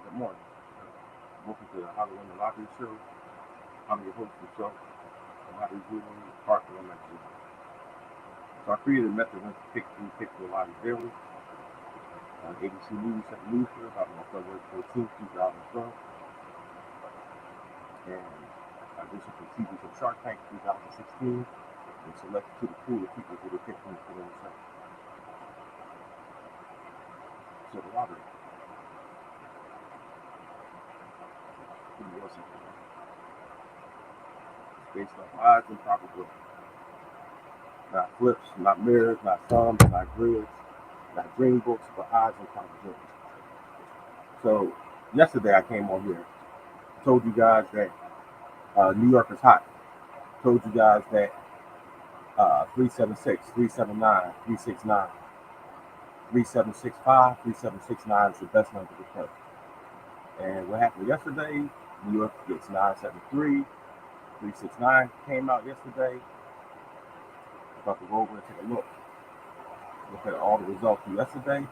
Good morning. Welcome to the How to Win the Lottery Show. I'm your host, Michelle, the Lottery Guru, Parker on that guru. So I created a method once to pick the lottery daily on ABC News News for about February 14th, 2012. And I did some TV from Shark Tank 2016 and selected to the pool of people who would pick from for themselves. So the lottery, pretty well simple. It's based on odds and probability. Not flips, not mirrors, not sums, not grids, not dream books, but odds and probability. So yesterday I came on here, told you guys that New York is hot. Told you guys that 376, 379, 369, 3765, 3769 is the best number to play. And what happened yesterday? New York gets 973, 369 came out yesterday. I'm about to go over and take a look. Look at all the results from yesterday.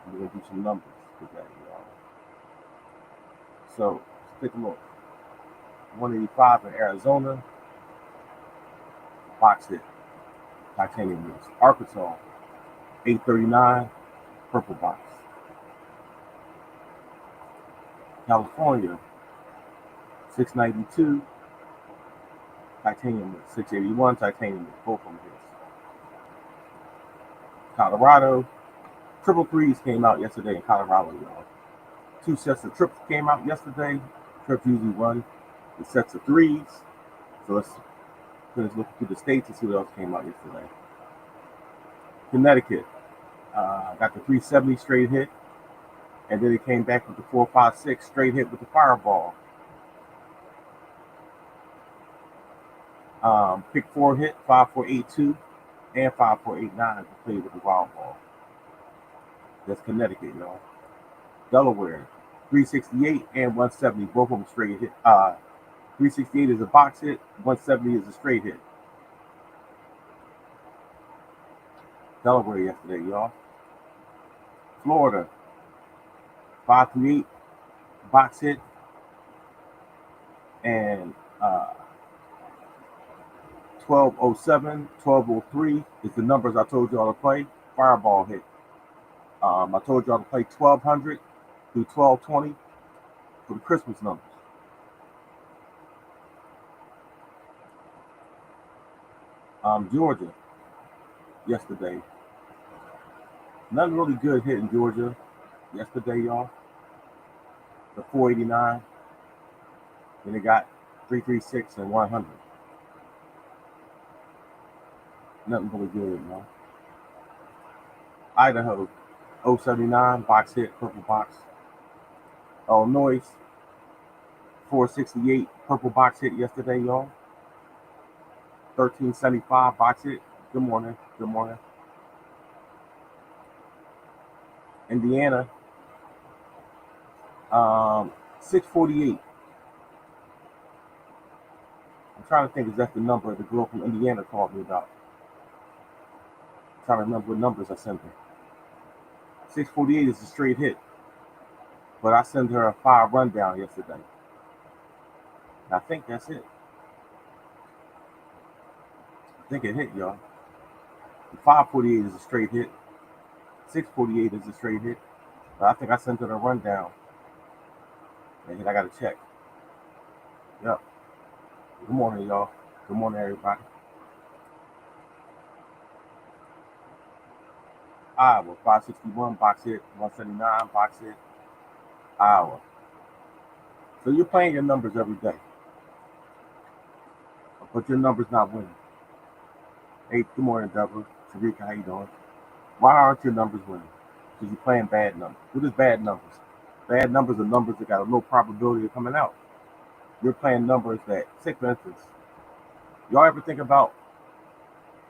We're gonna do some numbers today, y'all. So let's take a look. 185 in Arizona, box hit, titanium wheels. Arkansas, 839, purple box. California, 692, titanium wheels. 681, titanium wheels. Both of them hits. Colorado, triple threes came out yesterday in Colorado, y'all. 2 sets of trips came out yesterday. Trips usually run the sets of threes. So let's finish looking through the states and see what else came out yesterday. Connecticut got the 370 straight hit, and then it came back with the 456 straight hit with the fireball. Pick 4 hit, 5482 and 5489 to play with the wild ball. That's Connecticut, y'all. Delaware, 368 and 170, both of them straight hit. 368 is a box hit, 170 is a straight hit. Delaware yesterday, y'all. Florida, 538, box hit, and 1207, 1203 is the numbers I told y'all to play. Fireball hit. I told y'all to play 1200 through 1220 for the Christmas numbers. Georgia, yesterday. Nothing really good hit in Georgia yesterday, y'all. The 489. Then it got 336 and 100. Nothing really good, y'all. Idaho, 079, box hit, purple box. Illinois, 468, purple box hit yesterday, y'all. 1375, box hit. Good morning. Good morning. Indiana, 648. I'm trying to think, is that the number the girl from Indiana called me about? I'm trying to remember what numbers I sent her. 648 is a straight hit, but I sent her a 5 rundown yesterday. I think that's it. I think it hit, y'all. The 548 is a straight hit. 648 is a straight hit. But I think I sent her a rundown. And I got to check. Yep. Good morning, y'all. Good morning, everybody. Iowa, 561, box hit. 179, box hit. Iowa. So you're playing your numbers every day. But your numbers not winning. Hey, good morning, Deborah. Sharika, how you doing? Why aren't your numbers winning? Because you're playing bad numbers. What is bad numbers? Bad numbers are numbers that got a low probability of coming out. You're playing numbers that, say for instance, y'all ever think about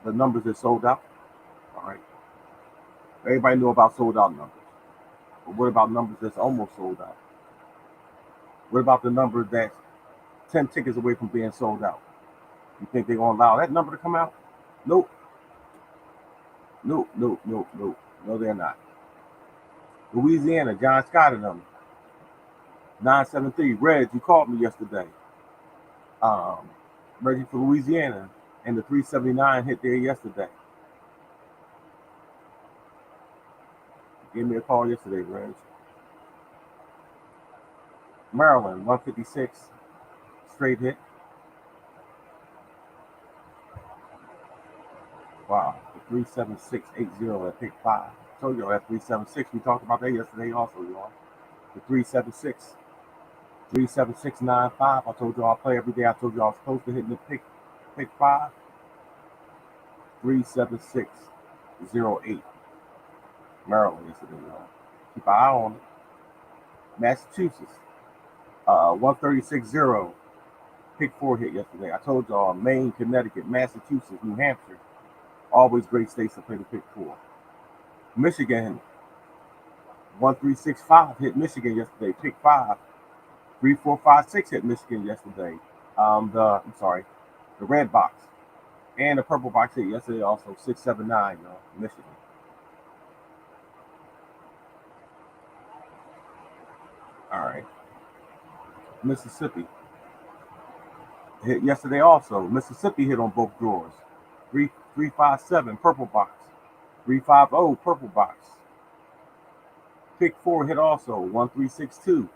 the numbers that sold out? All right. Everybody know about sold out numbers. But what about numbers that's almost sold out? What about the number that's 10 tickets away from being sold out? You think they're going to allow that number to come out? Nope. Nope. No, they're not. Louisiana, John Scott and them. 973. Reg, you called me yesterday. Reggie for Louisiana. And the 379 hit there yesterday. Gave me a call yesterday, Reg. Maryland, 156. Straight hit. Wow. The 37680 at pick 5. I told y'all that 376. We talked about that yesterday also, y'all. The 376. 37695. I told y'all I play every day. I told y'all I was close to hitting the pick 5. 37608. Maryland yesterday, y'all. Keep an eye on it. Massachusetts. 1360. Pick 4 hit yesterday. I told y'all Maine, Connecticut, Massachusetts, New Hampshire. Always great states to play the pick 4. Michigan. 1365 hit Michigan yesterday. Pick 5. 3456 hit Michigan yesterday. The red box. And the purple box hit yesterday also. 679, y'all. Michigan. All right. Mississippi hit yesterday also. Mississippi hit on both drawers. 357 purple box. 350 purple box. Pick 4 hit also. 1362.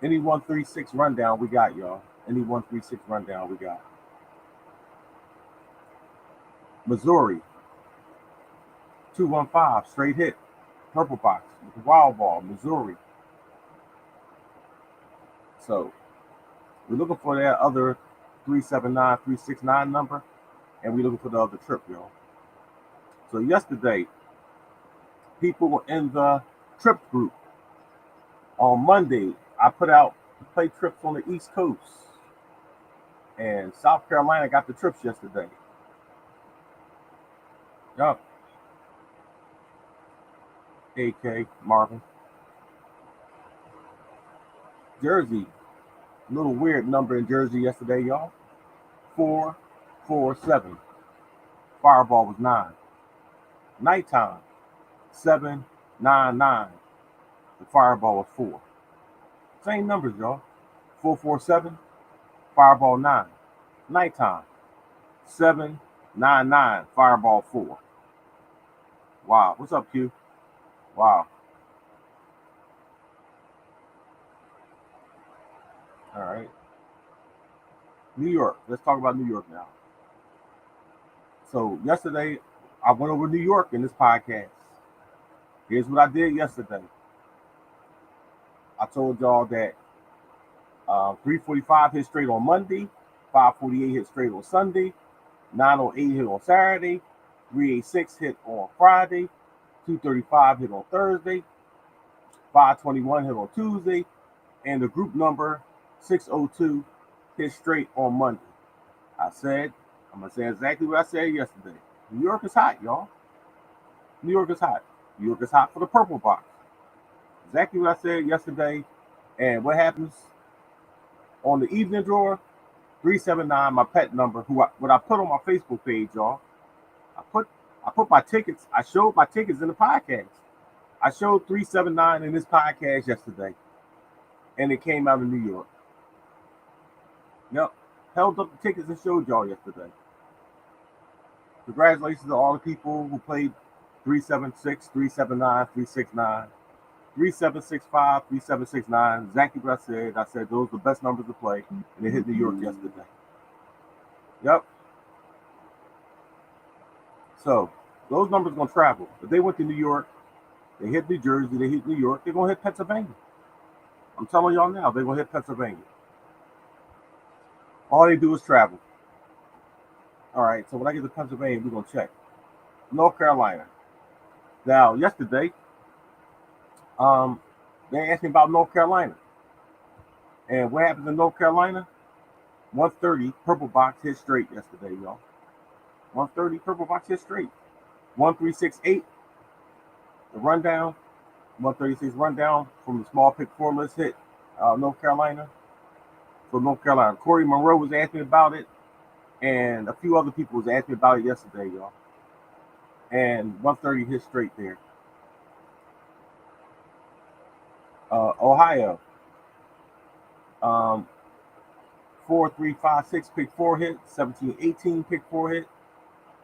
Any 136 rundown we got, y'all. Any 136 rundown we got. Missouri. 215 straight hit. Purple box. Wild ball. Missouri. So we're looking for that other 379, 369 number, and we're looking for the other trip, y'all. So yesterday, people were in the trip group. On Monday, I put out play trips on the East Coast, and South Carolina got the trips yesterday. Yup. AK Marvin. Jersey. A little weird number in Jersey yesterday, y'all. 447. Fireball was 9. Nighttime. 799. The fireball was 4. Same numbers, y'all. 447. Fireball 9. Nighttime. 799. Fireball 4. Wow. What's up, Q? Wow. All right. New York. Let's talk about New York now. So yesterday, I went over New York in this podcast. Here's what I did yesterday. I told y'all that 345 hit straight on Monday, 548 hit straight on Sunday, 908 hit on Saturday, 386 hit on Friday, 235 hit on Thursday, 521 hit on Tuesday, and the group number 602 hit straight on Monday. I'm going to say exactly what I said yesterday. New York is hot, y'all. New York is hot. New York is hot for the purple box. Exactly what I said yesterday. And what happens on the evening drawer? 379, my pet number, what I put on my Facebook page, y'all. I put my tickets. I showed my tickets in the podcast. I showed 379 in this podcast yesterday. And it came out of New York. Yep. Held up the tickets and showed y'all yesterday. Congratulations to all the people who played 376, 379, 369, 3765, 3769. Exactly what I said. I said those are the best numbers to play. And they hit New York yesterday. Yep. So those numbers are going to travel. If they went to New York, they hit New Jersey, they hit New York, they're going to hit Pennsylvania. I'm telling y'all now, they're going to hit Pennsylvania. All they do is travel. All right, so when I get to Pennsylvania, we're going to check. North Carolina. Now, yesterday, they asked me about North Carolina. And what happens in North Carolina? 130 purple box hit straight yesterday, y'all. 130 purple box hit straight. 1368, the rundown. 136 rundown from the small pick 4 list hit North Carolina. So North Carolina. Corey Monroe was asking me about it. And a few other people was asking me about it yesterday, y'all. And 130 hit straight there. Ohio. 4356 pick 4 hit, 1718 pick 4 hit,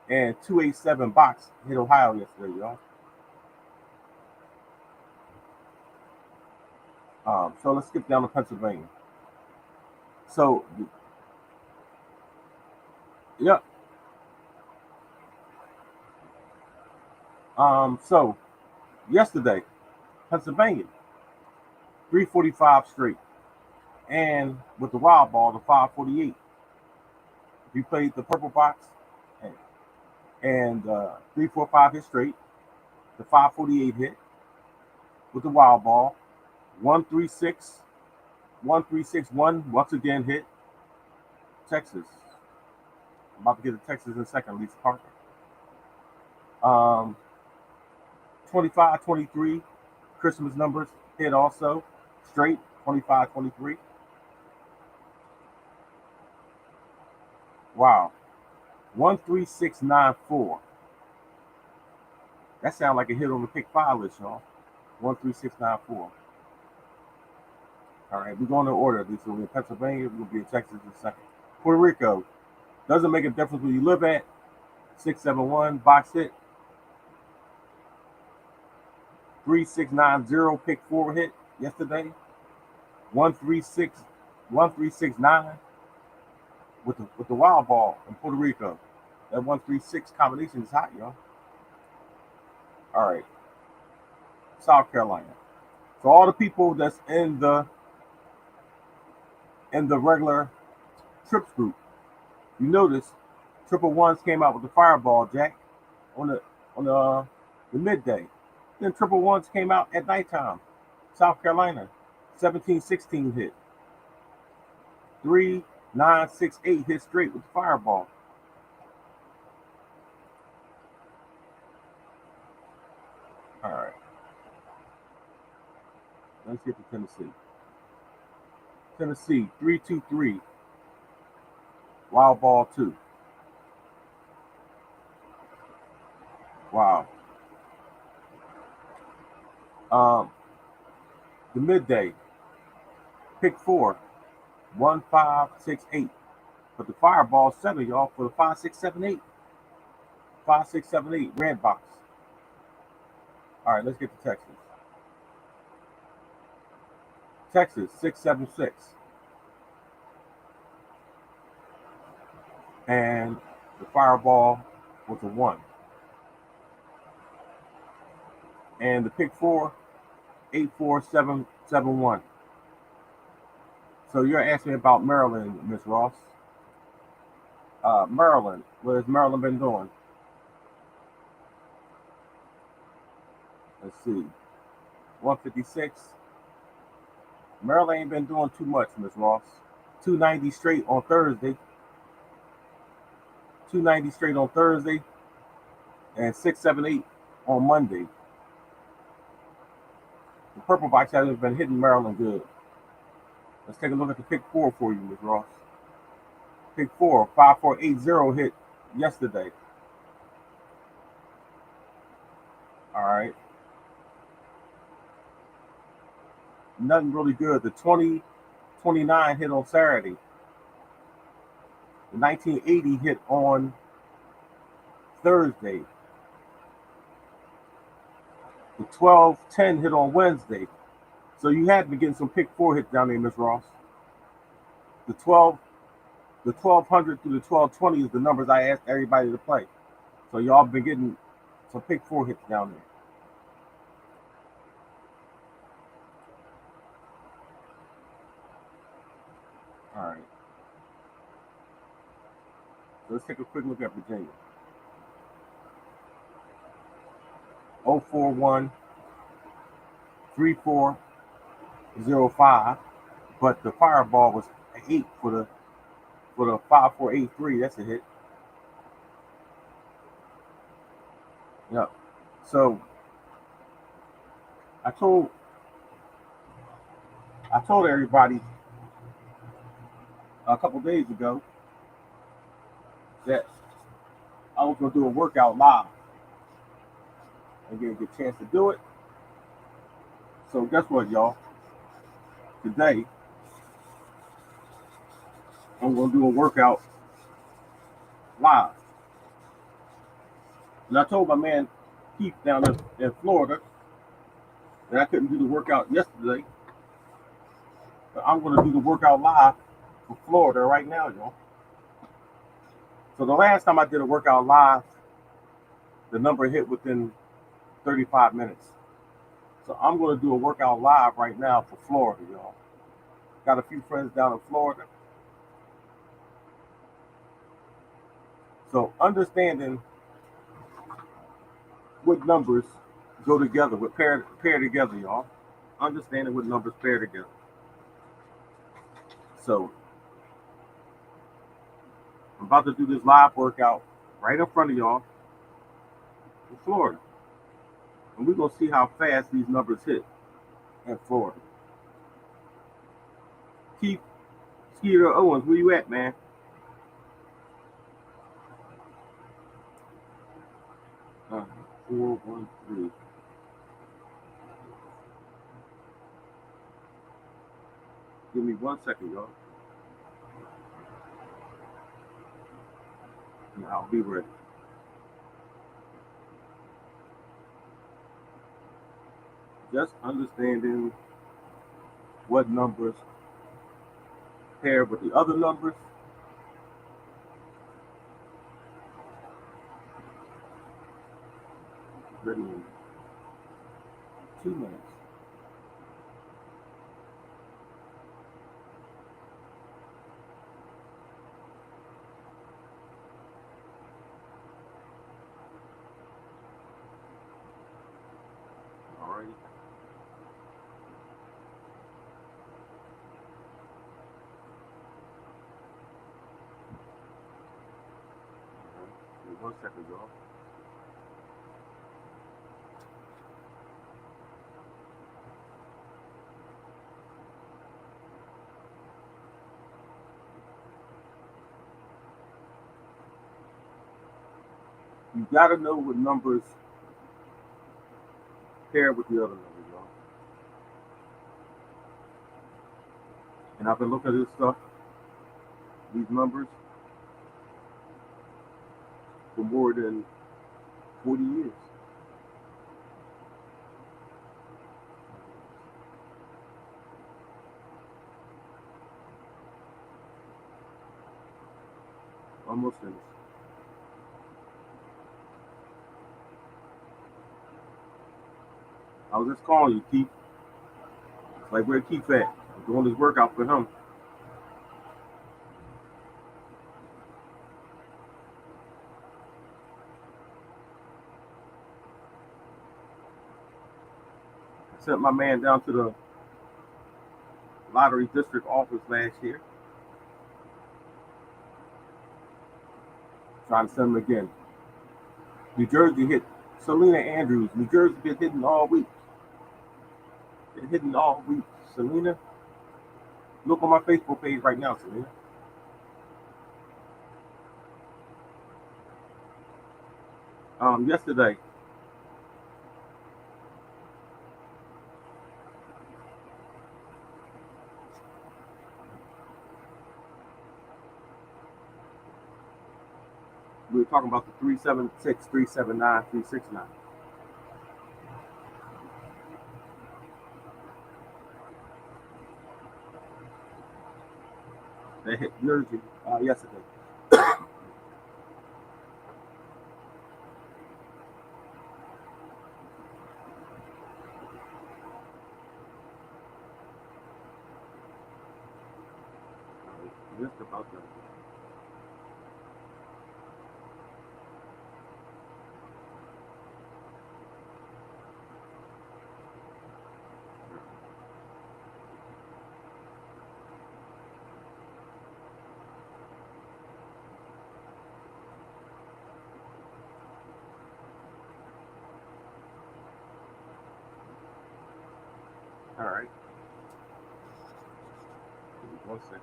and 287 box hit Ohio yesterday, y'all. So let's skip down to Pennsylvania. So, yep. So yesterday, Pennsylvania, 345 straight, and with the wild ball, the 548. We played the purple box, and 345 hit straight, the 548 hit with the wild ball, 136, 1361 once again hit Texas. I'm about to get to Texas in a second, Lisa Parker. 25-23 Christmas numbers hit also straight, 25-23. Wow. 13694. That sounds like a hit on the pick 5 list, y'all. 13694. All right, we're going to order. This will be in Pennsylvania. We're going to be in Texas in a second. Puerto Rico. Doesn't make a difference where you live at. 671 box hit. 3690 pick 4 hit yesterday. 1369 with the wild ball in Puerto Rico. That 136 combination is hot, y'all. All right. South Carolina. So all the people that's in the regular trips group, you notice triple ones came out with the fireball, Jack, on the midday. Then triple ones came out at nighttime. South Carolina, 1716 hit. 3968 hit straight with the fireball. All right. Let's get to Tennessee. Tennessee, 323. Wild ball 2. Wow. The midday, pick 4, 1568. But the fireball 7, y'all, for the 5678. 5678 red box. All right, let's get to Texas. Texas, 676. And the fireball was a 1. And the pick 4, 84771. So you're asking about Maryland, Miss Ross. Maryland, what has Maryland been doing? Let's see. 156. Maryland ain't been doing too much, Miss Ross. 290 straight on Thursday. 290 straight on Thursday. And 678 on Monday. The purple box hasn't been hitting Maryland good. Let's take a look at the pick 4 for you, Ms. Ross. Pick 4, 5480 hit yesterday. All right. Nothing really good. The 2029 hit on Saturday. The 1980 hit on Thursday. The 1210 hit on Wednesday. So you had been getting some pick 4 hits down there, Miss Ross. The 1200 through the 1220 is the numbers I asked everybody to play. So y'all been getting some pick 4 hits down there. All right. So let's take a quick look at Virginia. 041 3405, but the fireball was 8 for the 5483. That's a hit. Yep. So I told everybody a couple days ago that I was gonna do a workout live and get a chance to do it. So guess what, y'all? today I'm going to do a workout live. And I told my man Keith down in Florida that I couldn't do the workout yesterday, but I'm going to do the workout live for Florida right now, y'all. So the last time I did a workout live, the number hit within 35 minutes. So I'm going to do a workout live right now for Florida, y'all. Got a few friends down in Florida. So understanding what numbers go together, what pair together, y'all. Understanding what numbers pair together. So I'm about to do this live workout right in front of y'all in Florida. And we're going to see how fast these numbers hit in Florida. Keith Skeeter Owens, where you at, man? Uh, 413. Give me 1 second, y'all. And I'll be ready. Just understanding what numbers pair with the other numbers. Ready in 2 minutes. Alrighty. Give me 1 second, y'all. You gotta know what numbers pair with the other numbers, y'all. And I've been looking at this stuff, these numbers, for more than 40 years. Almost finished. I was just calling you, Keith. Like, where Keith at? I'm doing this workout for him. I sent my man down to the lottery district office last year. Trying to send him again. New Jersey hit Selena Andrews. New Jersey been hitting all week. Been hitting all week. Selena, look on my Facebook page right now, Selena. Yesterday, we were talking about the 376, 379, 369. They hit Jersey yesterday. Just about that. All right. Give me 1 second.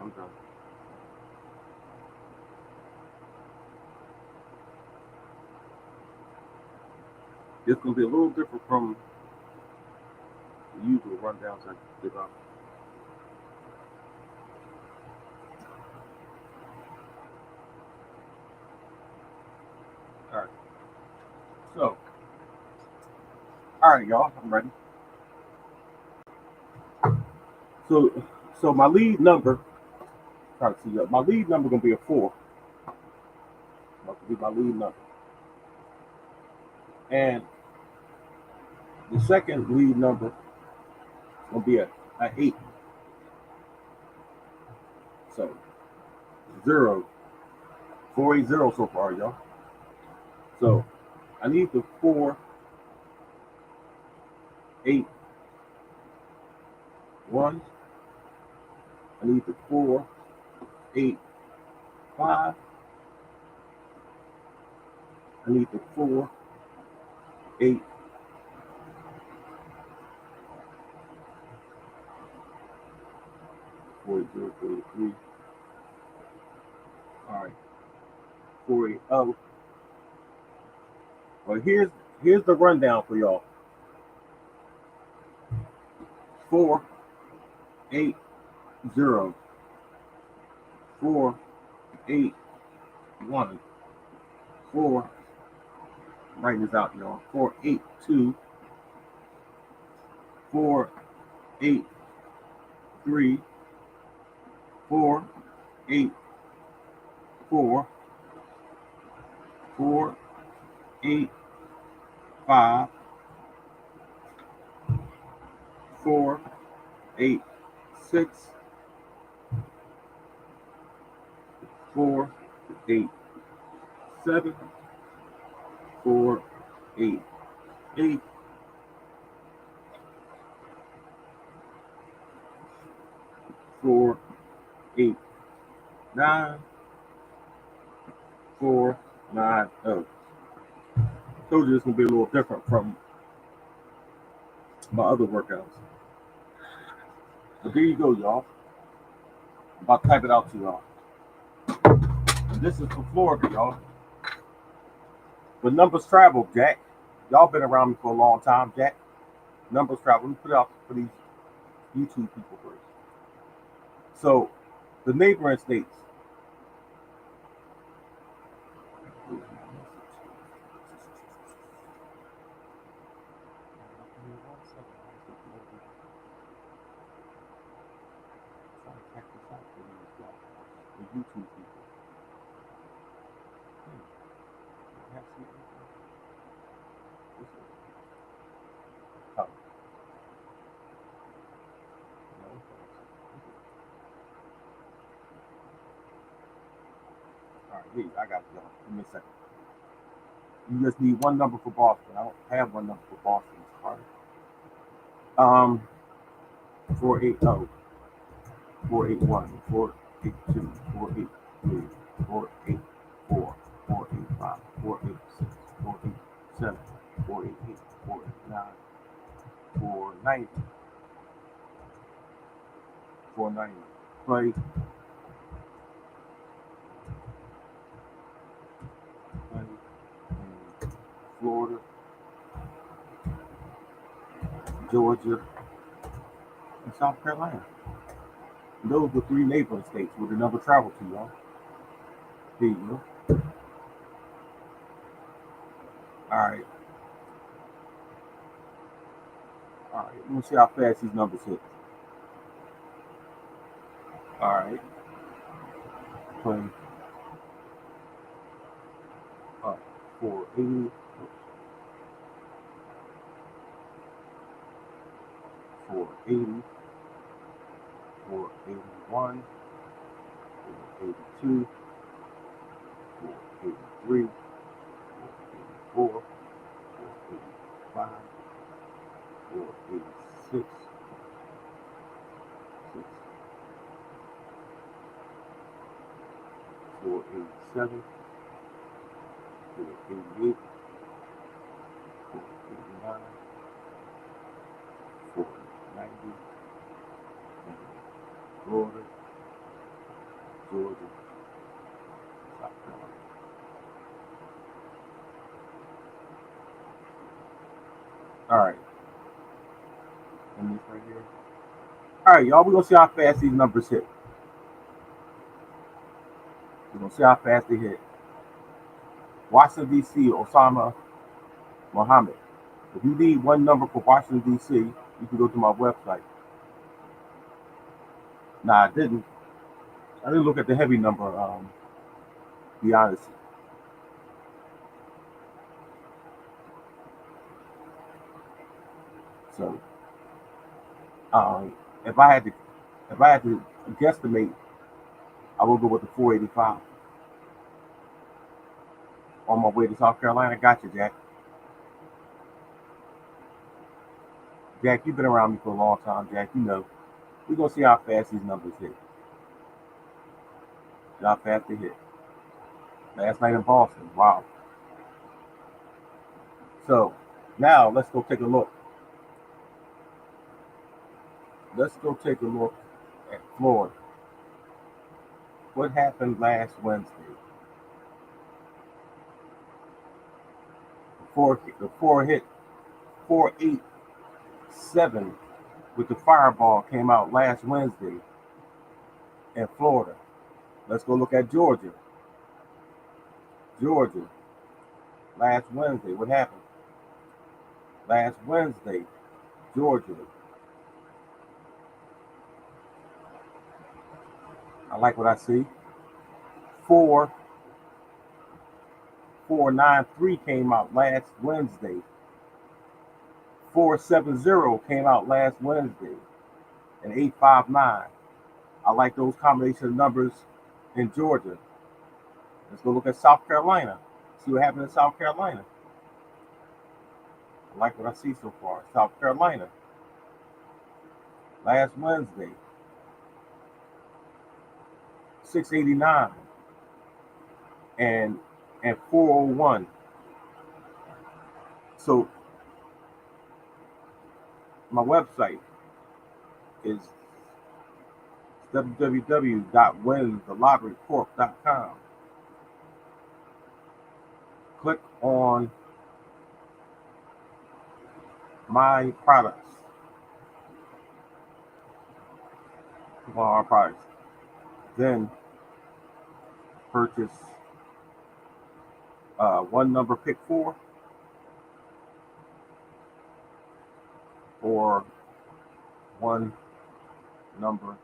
I'm done. It's gonna be a little different from the usual rundowns I give out. All right. So, all right, y'all. I'm ready. So, so my lead number. Try to see my lead number gonna be a 4. About to be my lead number, and the second lead number gonna be a 8. So 0, 480 so far, y'all. So I need the 481. I need the 485. I need the 4, 8. 40, 43. All right, 480. Well, here's the rundown for y'all. 480, 481, 4. Writing this out, y'all. 482, 483, 484, 485, 486, 487, 488, 489, 490. Told you this gonna be a little different from my other workouts. But there you go, y'all. I'm about to type it out to y'all. And this is for Florida, y'all. But numbers travel, Jack. Y'all been around me for a long time, Jack. Numbers travel. Let me put it out for these YouTube people first. So, the neighboring states. The YouTube people. Oh, no. All right, here, I got it, y'all. Give me a second. You just need one number for Boston. I don't have one number for Boston. It's hard. 480, 481, 482, 483, 484, 485, 486, 487, 488, 489, 490, 490. Play, in Florida, Georgia, and South Carolina. And those are the 3 neighboring states where the number traveled to, y'all. Here you go. All right. All right. Let me see how fast these numbers hit. All right. Play 480, 480, 481, 482, 483, 484, 485, 486, 487, 488, 489, 490, Florida, All right. And this right here. All right, y'all. We're gonna see how fast these numbers hit. We're gonna see how fast they hit. Washington D.C. Osama Muhammad. If you need one number for Washington D.C., you can go to my website. Nah, I didn't. I didn't look at the heavy number. To be honest. So, um, if I had to, if I had to guesstimate, I would go with the 485 on my way to South Carolina. Gotcha, Jack. Jack, you've been around me for a long time, Jack. You know. We're gonna see how fast these numbers hit. See how fast they hit. Last night in Boston. Wow. So now let's go take a look. Let's go take a look at Florida. What happened last Wednesday? The four hit 487 with the fireball came out last Wednesday in Florida. Let's go look at Georgia. Georgia, last Wednesday. What happened? Last Wednesday, Georgia. I like what I see. 4493 came out last Wednesday. 470 came out last Wednesday. And 859. I like those combination of numbers in Georgia. Let's go look at South Carolina. See what happened in South Carolina. I like what I see so far. South Carolina. Last Wednesday. 689 and 401. So my website is www.winsthelotterycorp.com. Click on my products. Click on our products. Then purchase one number pick four or one number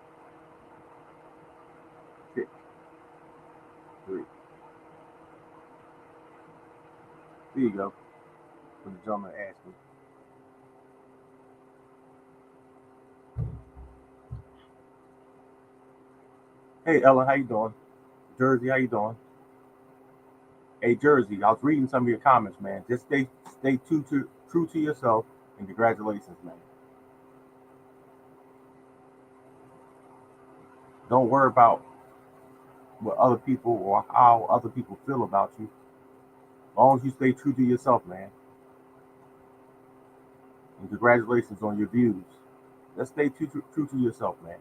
pick three. There you go. For the gentleman asked me. Hey Ellen, how you doing? Jersey, how you doing? Hey Jersey, I was reading some of your comments, man. Just stay true to yourself, and congratulations, man. Don't worry about what other people or how other people feel about you. As long as you stay true to yourself, man. And congratulations on your views. Just stay true to yourself, man.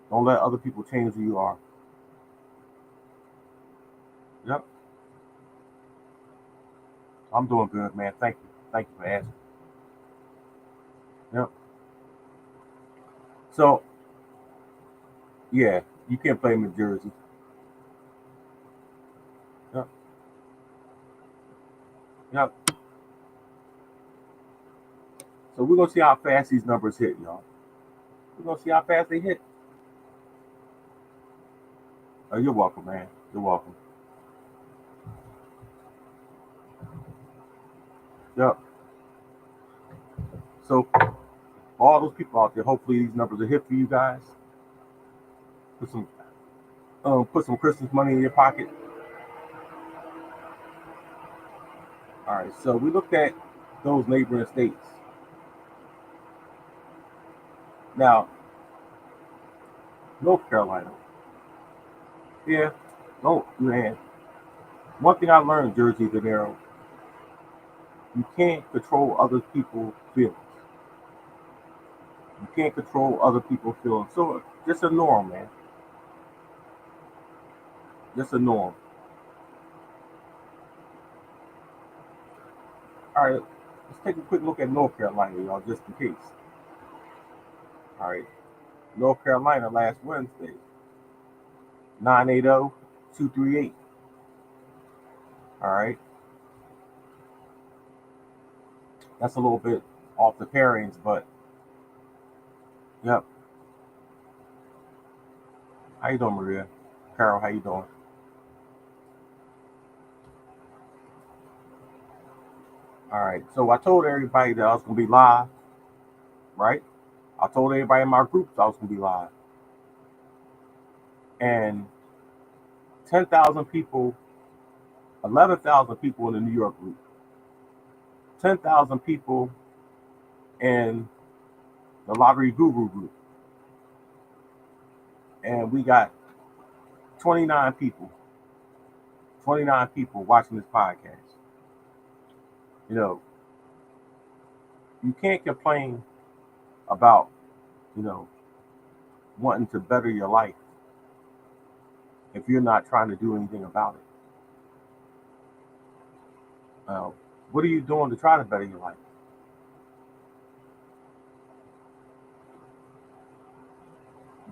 Don't let other people change who you are. Yep. I'm doing good, man. Thank you. Thank you for asking. Yep. So, yeah, you can't play in Jersey. Yep. Yep. So we're gonna see how fast these numbers hit, y'all. We're gonna see how fast they hit. Oh, you're welcome, man. You're welcome. Yep. So all those people out there, hopefully these numbers are hit for you guys. Put some Christmas money in your pocket. All right. So we looked at those neighboring states. Now, North Carolina. Yeah. No, man. One thing I learned, Jersey De Niro, you can't control other people's feelings. You can't control other people's feelings. So just a norm, man. Just a norm. All right, let's take a quick look at North Carolina, y'all, just in case. All right, North Carolina last Wednesday, 980-238. All right, that's a little bit off the pairings, but yep. How you doing, Maria? Carol, how you doing? All right, so I told everybody that I was gonna be live, right? I told everybody in my groups I was gonna be live, and 10,000 people, 11,000 people in the New York group, 10,000 people in the Lottery Guru group, and we got 29 people, 29 people watching this podcast. You know, you can't complain about, you know, wanting to better your life if you're not trying to do anything about it. What are you doing to try to better your life?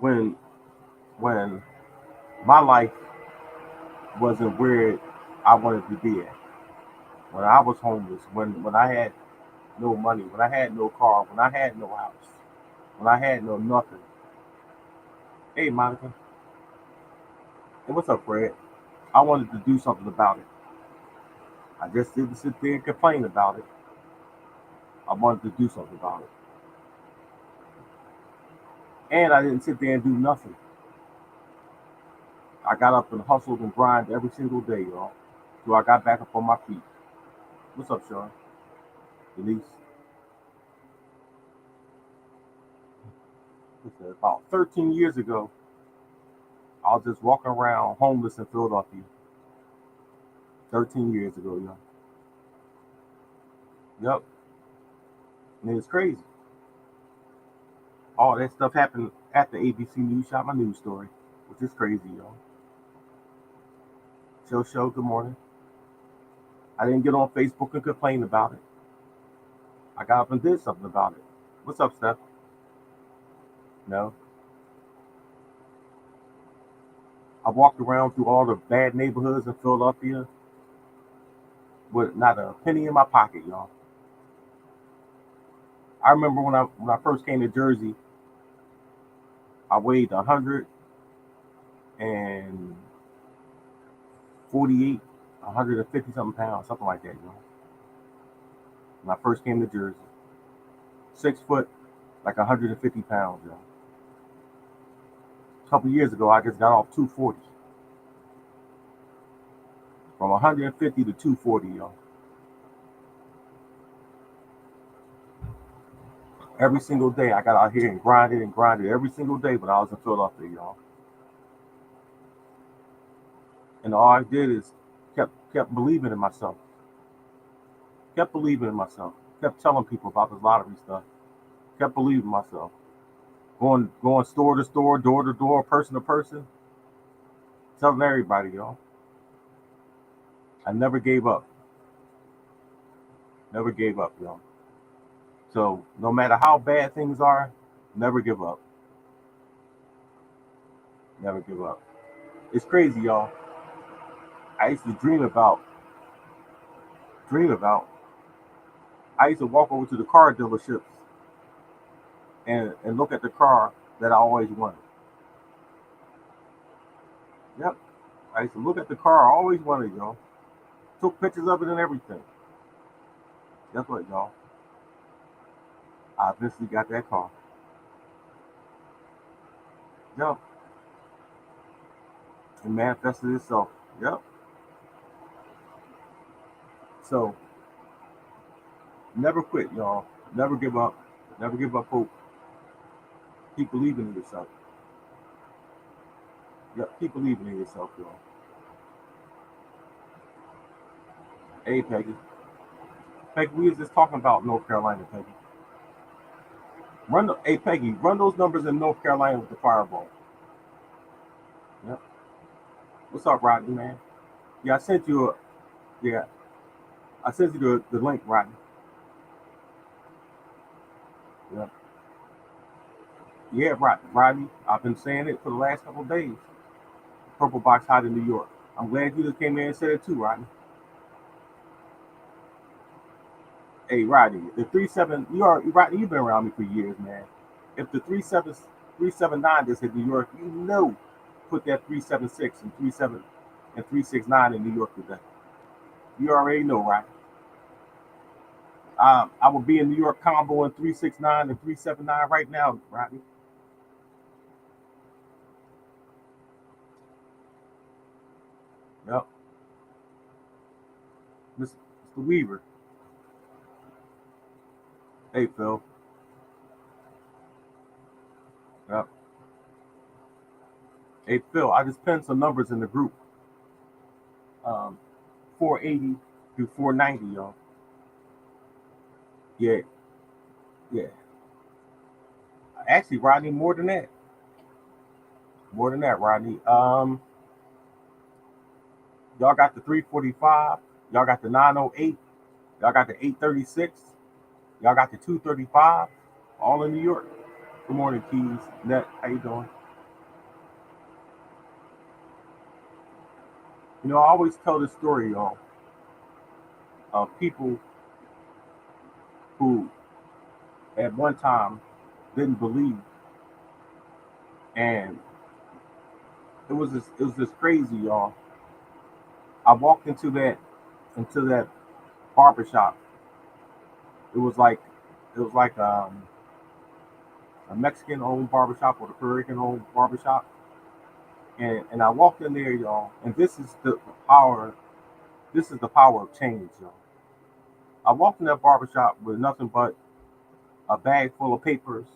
When when my life wasn't where I wanted to be at, when I was homeless, when I had no money, when I had no car, when I had no house, when I had no nothing. Hey, Monica. Hey, what's up, Fred? I wanted to do something about it. I just didn't sit there and complain about it. I wanted to do something about it. And I didn't sit there and do nothing. I got up and hustled and grinded every single day, y'all. So I got back up on my feet. What's up, Sean? Denise? Listen, about 13 years ago, I was just walking around homeless in Philadelphia. 13 years ago, y'all. Yep. And it's crazy. All that stuff happened after ABC News shot my news story, which is crazy, y'all. Show, good morning. I didn't get on Facebook and complain about it. I got up and did something about it. What's up, Steph? No. I walked around through all the bad neighborhoods in Philadelphia with not a penny in my pocket, y'all. I remember when I first came to Jersey, I weighed 148, 150 something pounds, something like that, y'all. When I first came to Jersey, 6 foot, like 150 pounds, y'all. A couple years ago, I just got off 240. From 150 to 240, y'all. Every single day, I got out here and grinded every single day when I was in Philadelphia, y'all. And all I did is kept believing in myself. Kept believing in myself. Kept telling people about this lottery stuff. Kept believing in myself. Going store to store, door to door, person to person, telling everybody, y'all. I never gave up. Never gave up, y'all. So no matter how bad things are, never give up. Never give up. It's crazy, y'all. I used to dream about. I used to walk over to the car dealerships and look at the car that I always wanted. Yep. I used to look at the car I always wanted, y'all. Took pictures of it and everything. Guess what, y'all? I eventually got that car. Yep. It manifested itself. Yep. So never quit, y'all. Never give up. Never give up hope. Keep believing in yourself. Yep. Keep believing in yourself, y'all. Hey, Peggy. Peggy, we was just talking about North Carolina, Peggy. Hey, Peggy, run those numbers in North Carolina with the fireball. Yep. What's up, Rodney, man? Yeah, I sent you a. Yeah, I sent you the link, Rodney. Yeah, yeah, Rodney. I've been saying it for the last couple of days. Purple box hot in New York. I'm glad you just came in and said it too, Rodney. Hey, Rodney, the 37. Rodney. You've been around me for years, man. If the 379 just hit New York, you know, put that 376 and 369 in New York today. You already know, right? I will be in New York combo in 369 and 379 right now, Rodney. Yep, Mr. Weaver. Hey, Phil. Yep. Hey, Phil. I just pinned some numbers in the group. Um, 480 through 490, y'all. Yeah, yeah. Actually, Rodney, more than that. More than that, Rodney. Y'all got the 345. Y'all got the 908. Y'all got the 836. Y'all got the 235. All in New York. Good morning, Keys. Net, how you doing? You know, I always tell this story, y'all, of people who at one time didn't believe, and it was just crazy, y'all. I walked into that barbershop. It was like a Mexican owned barbershop or a Puerto Rican owned barbershop. And I walked in there, y'all, and power this is the power of change, y'all. I walked in that barbershop with nothing but a bag full of papers,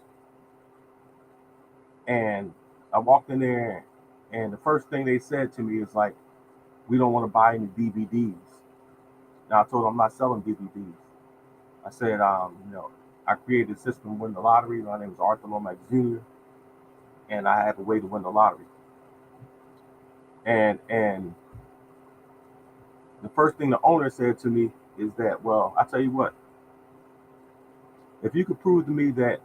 and I walked in there, and the first thing they said to me is like, "We don't want to buy any DVDs." Now I told them I'm not selling DVDs. I said, I created a system to win the lottery. My name is Arthur Lomax Jr., and I have a way to win the lottery. And the first thing the owner said to me is that, well, I tell you what, if you could prove to me that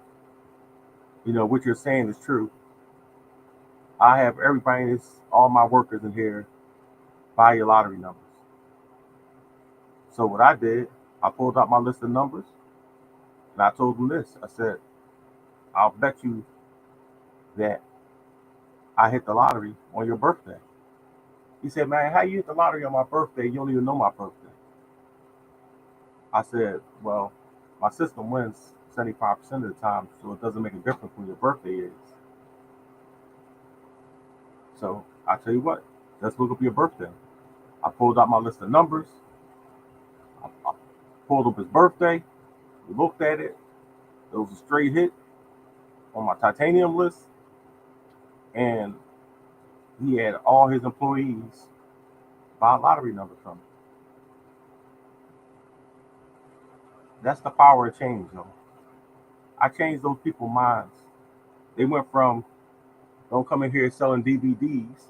what you're saying is true, I have all my workers in here buy your lottery numbers. So what I did, I pulled out my list of numbers and I told them this. I said, I'll bet you that I hit the lottery on your birthday. He said, man, how you hit the lottery on my birthday? You don't even know my birthday. I said, well, my system wins 75% of the time, so it doesn't make a difference when your birthday is. So I tell you what, let's look up your birthday. I pulled out my list of numbers. I pulled up his birthday. We looked at it. It was a straight hit on my titanium list. And he had all his employees buy lottery numbers from him. That's the power of change, though. I changed those people's minds. They went from don't come in here selling DVDs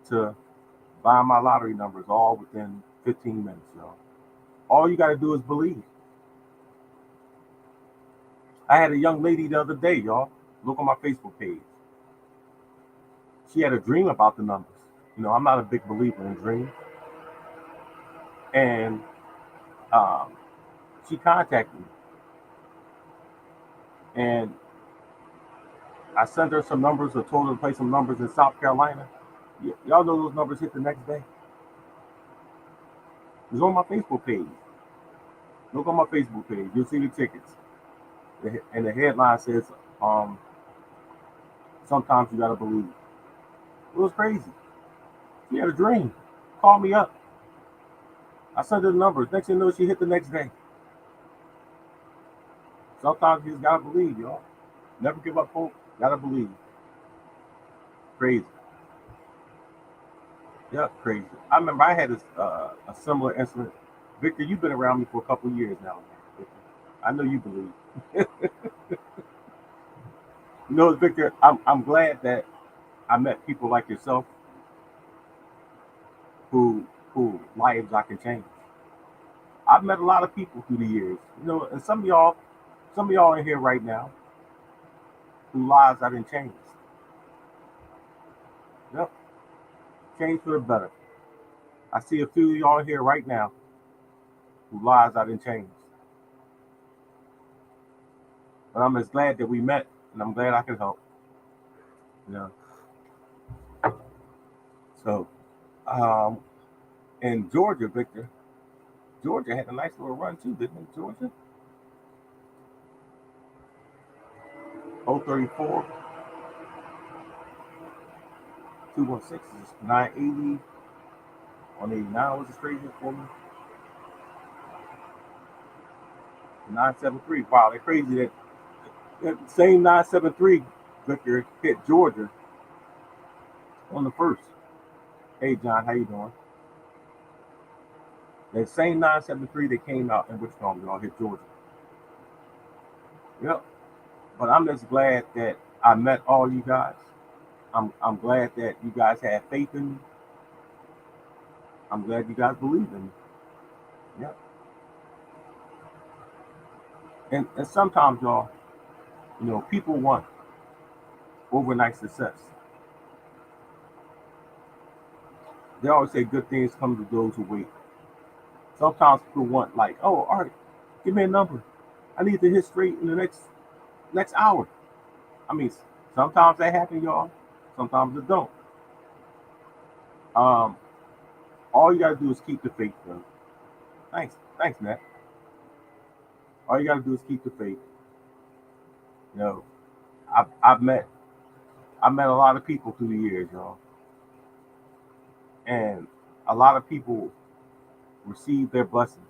to buy my lottery numbers all within 15 minutes, y'all. All you got to do is believe. I had a young lady the other day, y'all. Look on my Facebook page. She had a dream about the numbers. I'm not a big believer in dreams. And um, she contacted me. And I sent her some numbers or told her to play some numbers in South Carolina. Y'all know those numbers hit the next day. It's on my Facebook page. Look on my Facebook page. You'll see the tickets. And the headline says, um, sometimes you gotta believe. It was crazy. She had a dream. Called me up. I sent her the numbers. Next thing you know, she hit the next day. Sometimes you just gotta believe, y'all. Never give up hope. Gotta believe. Crazy. Yeah, crazy. I remember I had a similar incident. Victor, you've been around me for a couple of years now. Victor. I know you believe. Victor, I'm glad that I met people like yourself who lives I can change. I've met a lot of people through the years, and some of y'all in here right now whose lives I didn't change. Yep, change for the better. I see a few of y'all here right now whose lives I didn't change. But I'm as glad that we met, and I'm glad I could help. You know, so um, in Georgia, Victor, Georgia had a nice little run too, didn't it? Georgia, 034, 216 is 980 on 89 was a straight hit for me. 973. Wow, they're crazy that same 973 Victor hit Georgia on the first. Hey John, how you doing? That same 973 that came out in Wichita, y'all hit Georgia. Yep. But I'm just glad that I met all you guys. I'm glad that you guys had faith in me. I'm glad you guys believe in me. Yep. And sometimes y'all, people want overnight success. They always say good things come to those who wait. Sometimes people want like, oh, all right, give me a number. I need to hit straight in the next hour. I mean, sometimes that happens, y'all. Sometimes it don't. Um, all you gotta do is keep the faith, bro. Thanks, Matt. All you gotta do is keep the faith. You know, I've I've met I've met a lot of people through the years, y'all, and a lot of people receive their blessings.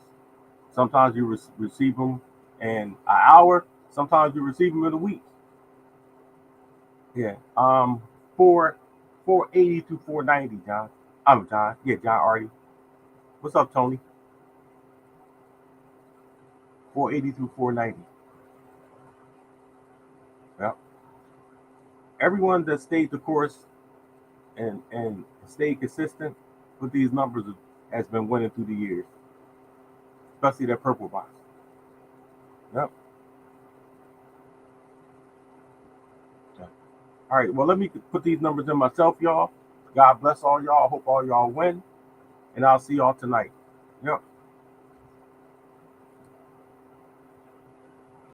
Sometimes you receive them in an hour. Sometimes you receive them in a week. Yeah. Four 480 to 490, John. I'm John. Yeah, John Artie. What's up, Tony? 480 through 490. Yeah. Everyone that stayed the course and stayed consistent with these numbers has been winning through the years, especially that purple box. Yep. Yeah. All right. Well, let me put these numbers in myself, y'all. God bless all y'all. I hope all y'all win, and I'll see y'all tonight. Yep.